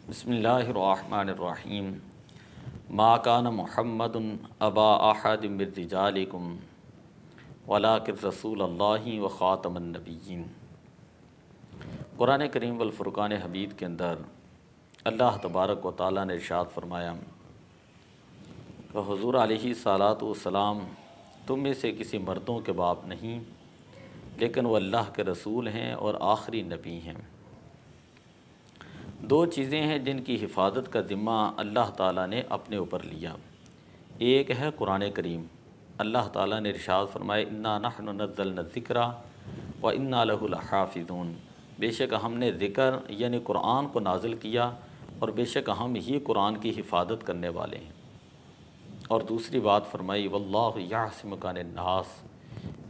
बिस्मिल्लाहिर्रहमानिर्रहीम। मा कान मुहम्मदुन अबा अहदिम मिन रिजालिकुम वलाकिन रसूलुल्लाहि व ख़ातमुन नबिय्यीन। कुरान करीम वल फ़ुरक़ान हमीद के अंदर अल्लाह तबारक व तआला ने इरशाद फरमाया कि हुज़ूर अलैहिस्सलातु वस्सलाम तुम में से किसी मर्दों के बाप नहीं, लेकिन वो अल्लाह के रसूल हैं और आखिरी नबी हैं। दो चीज़ें हैं जिनकी हिफाजत का ज़िम्मा अल्लाह ताला ने अपने ऊपर लिया। एक है कुरान करीम। अल्लाह ताला ने इरशाद फरमाया इन्ना नहनु नज़्ज़लना ज़िक्रा व इन्ना लहु लहाफ़िज़ून। बेशक हमने ज़िक्र यानी कुरान को नाज़िल किया और बेशक हम ही कुरान की हिफाजत करने वाले हैं। और दूसरी बात फरमाई वल्लाहु यअसिमुका मिन्नास।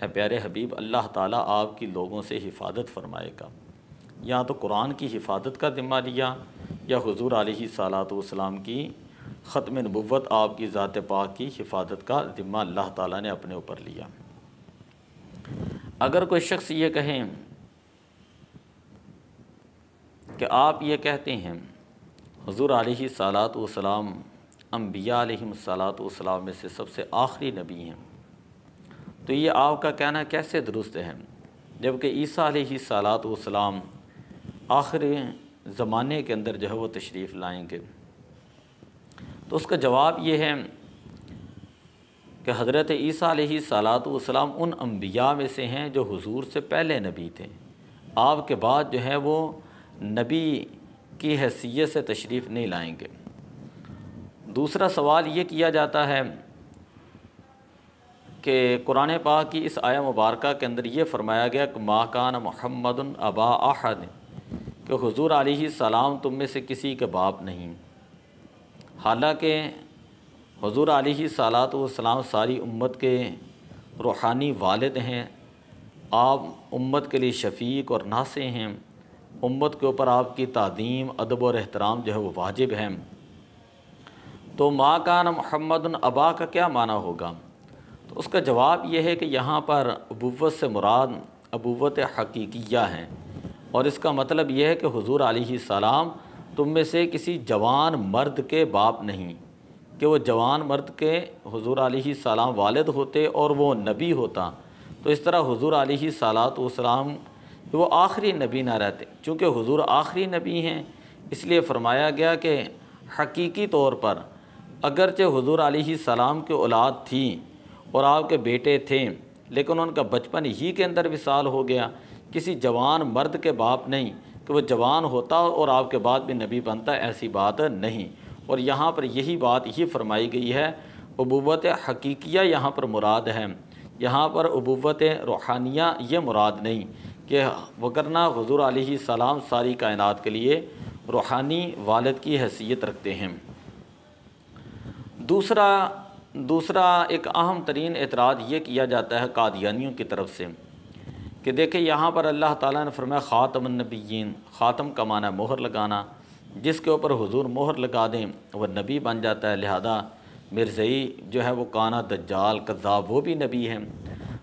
ए प्यारे हबीब, अल्लाह ताला आपकी लोगों से हिफाजत फरमाएगा। या तो कुरान की हिफाजत का ज़िम्मा लिया या हुज़ूर अलैहिस्सलातु वस्सलाम की ख़त्म नबुव्वत आपकी ज़ात पाक की हिफाजत का ज़िम्मा अल्लाह ताला ने अपने ऊपर लिया। अगर कोई शख्स ये कहें कि आप ये कहते हैं हुज़ूर अलैहिस्सलातु वस्सलाम अम्बिया अलैहिस्सलातु वस्सलाम में से सबसे आखिरी नबी हैं, तो ये आपका कहना कैसे दुरुस्त है, जबकि ईसा अलैहिस्सलातु वस्सलाम आखिरी ज़माने के अंदर जो है वो तशरीफ़ लाएंगे। तो उसका जवाब ये है कि हज़रत ईसा अलैहिस्सलातु वस्सलाम उन अम्बिया में से हैं जो हुज़ूर से पहले नबी थे। आपके बाद जो है वो नबी की हैसियत से तशरीफ़ नहीं लाएंगे। दूसरा सवाल ये किया जाता है कि कुरान पाक की इस आया मुबारका के अंदर ये फ़रमाया गया कि मा कान मुहम्मदुन अबा अहद, कि हुज़ूर अलैहिस्सलाम तुम में से किसी के बाप नहीं। हालांकि हुज़ूर अलैहिस्सलातु वस्सलाम सारी उम्मत के रूहानी वालिद हैं। आप उम्मत के लिए शफ़ीक और नासे हैं। उम्मत के ऊपर आपकी तादीम, अदब और एहतराम जो है वो वाजिब है। तो मा कान मुहम्मदुन अबा का क्या माना होगा? तो उसका जवाब यह है कि यहाँ पर अबूवत से मुराद अबूवत हकीकिया है, और इसका मतलब यह है कि हुज़ूर अलैहिस्सलाम तुम में से किसी जवान मर्द के बाप नहीं, कि वो जवान मर्द के हुज़ूर अलैहिस्सलाम वालिद होते और वो नबी होता, तो इस तरह हुज़ूर अलैहिस्सलातु वस्सलाम वो आखिरी नबी ना रहते। चूँकि हुज़ूर आखिरी नबी हैं, इसलिए फ़रमाया गया कि हकीकी तौर पर अगरचे हुज़ूर अलैहिस्सलाम की औलाद थी और आपके बेटे थे, लेकिन उनका बचपन ही के अंदर विसाल हो गया। किसी जवान मर्द के बाप नहीं कि वह जवान होता और आपके बाद भी नबी बनता, ऐसी बात नहीं। और यहाँ पर यही बात ही फरमाई गई है, उबूवत हकीकिया यहाँ पर मुराद है, यहाँ पर उबूवत रूहानिया ये मुराद नहीं कि वगरना हुज़ूर अलैहिस्सलाम सारी कायनात के लिए रूहानी वालिद की हैसियत रखते हैं। दूसरा एक अहम तरीन एतराज़ ये किया जाता है कादियानियों की तरफ से कि देखिए यहाँ पर अल्लाह ताला ने फरमाया ख़ातमुन नबिय्यीन। ख़ातम का माना मोहर लगाना, जिसके ऊपर हुज़ूर मोहर लगा दें वह नबी बन जाता है। लिहाजा मिर्ज़ई जो है वो काना दज्जाल कज़्ज़ाब वो भी नबी हैं।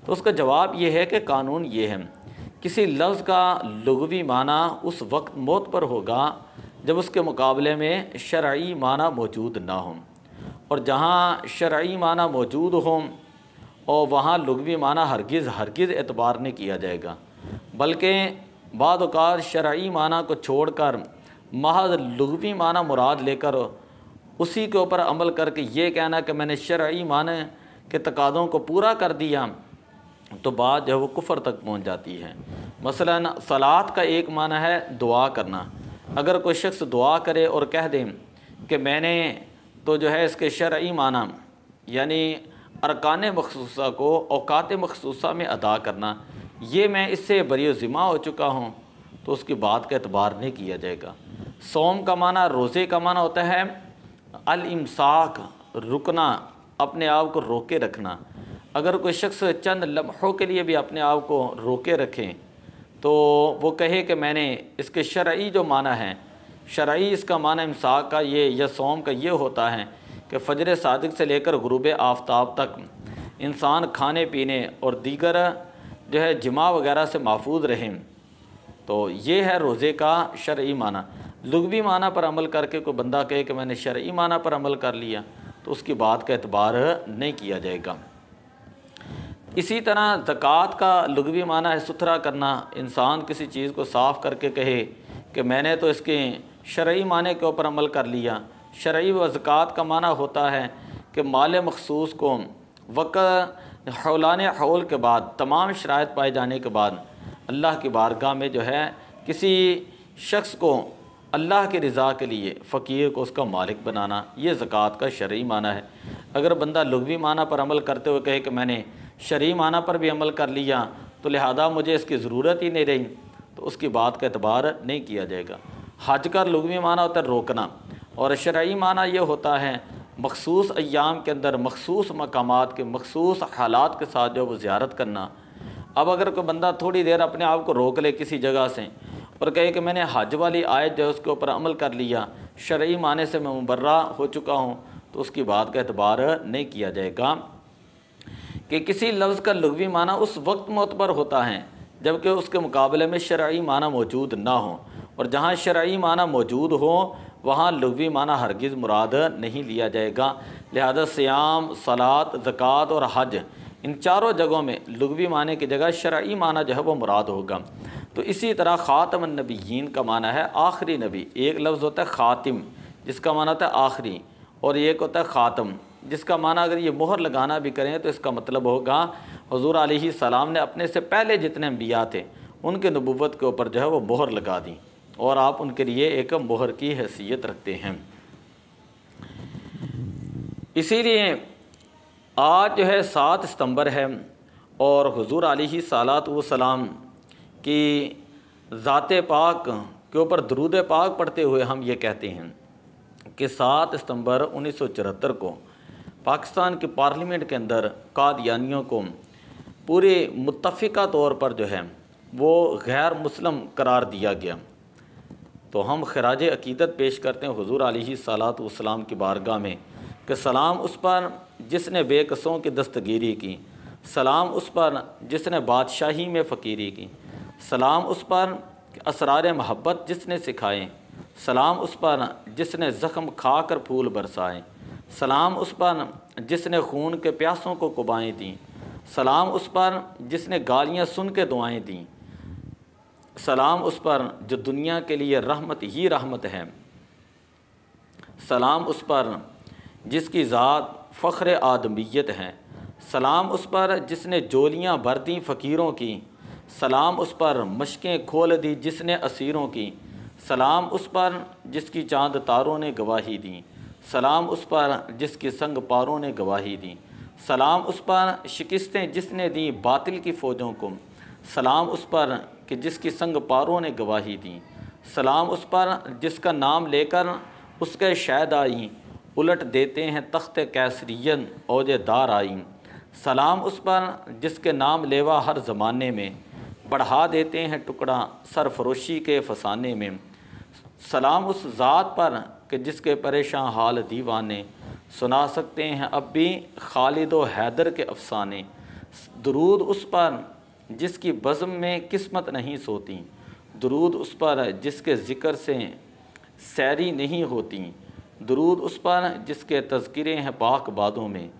तो उसका जवाब ये है कि कानून ये है, किसी लफ्ज़ का लुग़वी माना उस वक्त मौत पर होगा जब उसके मुकाबले में शरई माना मौजूद ना हो, और जहाँ शरई माना मौजूद हों और वहाँ लुग़वी माना हरगिज़ एतबार नहीं किया जाएगा, बल्कि बाद औक़ात शरई माना को छोड़कर महज लुग़वी माना मुराद लेकर उसी के ऊपर अमल करके ये कहना कि मैंने शरई माने के तकाज़ों को पूरा कर दिया, तो बात जो है वो कुफ़र तक पहुँच जाती है। मसलन सलात का एक माना है दुआ करना। अगर कोई शख्स दुआ करे और कह दे कि मैंने तो जो है इसके शरई माना यानी अरकान मखसूसा को औकात मखसूसा में अदा करना, ये मैं इससे बरी ज़िम्मा हो चुका हूँ, तो उसकी बात का एतबार नहीं किया जाएगा। सौम का माना, रोज़े का माना होता है अल इमसाक, रुकना, अपने आप को रोके रखना। अगर कोई शख्स चंद लम्हों के लिए भी अपने आप को रोके रखें तो वो कहे कि मैंने इसके शरई जो माना है, शरई इसका माना इमसाक का ये या सौम का ये होता है कि फ़जर सादिक से लेकर गुरूब आफ्ताब तक इंसान खाने पीने और दीगर जो है जिमा वगैरह से महफूज रहें, तो ये है रोज़े का शरई माना। लुग़वी माना पर अमल करके कोई बंदा कहे कि मैंने शरई माना पर अमल कर लिया तो उसकी बात का एतबार नहीं किया जाएगा। इसी तरह ज़कात का लुग़वी माना है सुथरा करना। इंसान किसी चीज़ को साफ़ करके कहे कि मैंने तो इसके शरई माने के ऊपर अमल कर लिया। शरई व ज़कात का माना होता है कि माल मखसूस को वक़्त हौलाने हौल के बाद तमाम शराइत पाए जाने के बाद अल्लाह की बारगाह में जो है किसी शख्स को अल्लाह की रज़ा के लिए फ़कीर को उसका मालिक बनाना, ये ज़कात का शरई माना है। अगर बंदा लुग़वी माना पर अमल करते हुए कहे कि मैंने शरई माना पर भी अमल कर लिया तो लिहाजा मुझे इसकी ज़रूरत ही नहीं रही, तो उसकी बात का एतबार नहीं किया जाएगा। हज का लुग़वी माना होता है रोकना, और शरई माना ये होता है मखसूस अय्याम के अंदर मखसूस मकामात के मखसूस हालात के साथ जो वो ज़ियारत करना। अब अगर कोई बंदा थोड़ी देर अपने आप को रोक ले किसी जगह से और कहे कि मैंने हज वाली आयत जो है उसके ऊपर अमल कर लिया, शरई माने से मैं मुबर्रा हो चुका हूँ, तो उसकी बात का एतबार नहीं किया जाएगा। कि किसी लफ्ज़ का लुग़वी माना उस वक्त मोतबर होता है जबकि उसके मुकाबले में शरई माना मौजूद ना हो, और जहाँ शरई माना मौजूद हो वहाँ लुग़वी माना हरगिज़ मुराद नहीं लिया जाएगा। लिहाजा सियाम, सलात, ज़कात और हज, इन चारों जगहों में लुग़वी माने की जगह शरई माना जो है वो मुराद होगा। तो इसी तरह ख़ातमुन नबिय्यीन का माना है आखिरी नबी। एक लफ्ज़ होता है ख़ातिम जिसका माना होता है आखिरी, और एक होता है ख़ातम जिसका माना अगर ये मोहर लगाना भी करें तो इसका मतलब होगा हुज़ूर अलैहिस्सलाम ने अपने से पहले जितने अंबिया थे उनके नबुव्वत के ऊपर जो है वो मोहर लगा दी और आप उनके लिए एक मोहर की हैसियत रखते हैं। इसीलिए आज जो है 7 सितंबर है और हुज़ूर अलैहिस्सलाम की ज़ात पाक के ऊपर दरूद पाक पढ़ते हुए हम ये कहते हैं कि 7 सितंबर 1974 को पाकिस्तान के पार्लियामेंट के अंदर कादियानियों को पूरे मुत्तफ़िका तौर पर जो है वो गैर मुस्लिम करार दिया गया। तो हम खराज अक़ीदत पेश करते हैं हुज़ूर अलैहिस्सलाम की बारगाह में कि सलाम उस पर जिसने बेकसों की दस्तगीरी की, सलाम उस पर जिसने बादशाही में फ़कीरी की, सलाम उस पर असरार महब्बत जिसने सिखाए, सलाम उस पर जिसने ज़ख्म खा कर फूल बरसाए, सलाम उस पर जिसने खून के प्यासों को कुबाएँ दी, सलाम उस पर जिसने गालियाँ सुन के दुआएँ दी, सलाम उस पर जो दुनिया के लिए रहमत ही रहमत है, सलाम उस पर जिसकी ज़ात फ़ख्र आदमियत है, सलाम उस पर जिसने जोलियाँ भर दी फ़कीरों की, सलाम उस पर मशकें खोल दी जिसने असीरों की, सलाम उस पर जिसकी चांद तारों ने गवाही दी, सलाम उस पर जिसकी संग पारों ने गवाही दी, सलाम उस पर शिकस्तें जिसने दी बातिल की फ़ौजों को, सलाम उस पर कि जिसकी संग पारों ने गवाही दी, सलाम उस पर जिसका नाम लेकर उसके शहद आई, उलट देते हैं तख्त कैसरियन औजेदार आई, सलाम उस पर जिसके नाम लेवा हर ज़माने में बढ़ा देते हैं टुकड़ा सरफरोशी के फसाने में, सलाम उस ज़ात पर कि जिसके परेशान हाल दीवाने सुना सकते हैं अब भी खालिद व हैदर के अफसाने, दरूद उस पर जिसकी बज़्म में किस्मत नहीं सोती, दरूद उस पर जिसके ज़िक्र से सैरी नहीं होती, दरूद उस पर जिसके तज़किरे हैं पाक बादों में,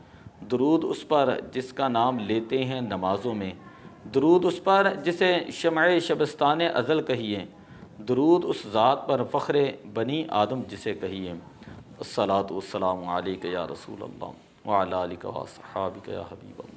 दरूद उस पर जिसका नाम लेते हैं नमाज़ों में, दरूद उस पर जिसे शमए शबस्तान अज़ल कहिए, दरूद उस ज़ात पर फ़ख्र बनी आदम जिसे कहिए। अस्सलातु वस्सलामु अलैका या रसूल अल्लाह व अला आलिका व अस्हाबिका या हबीब अल्लाह।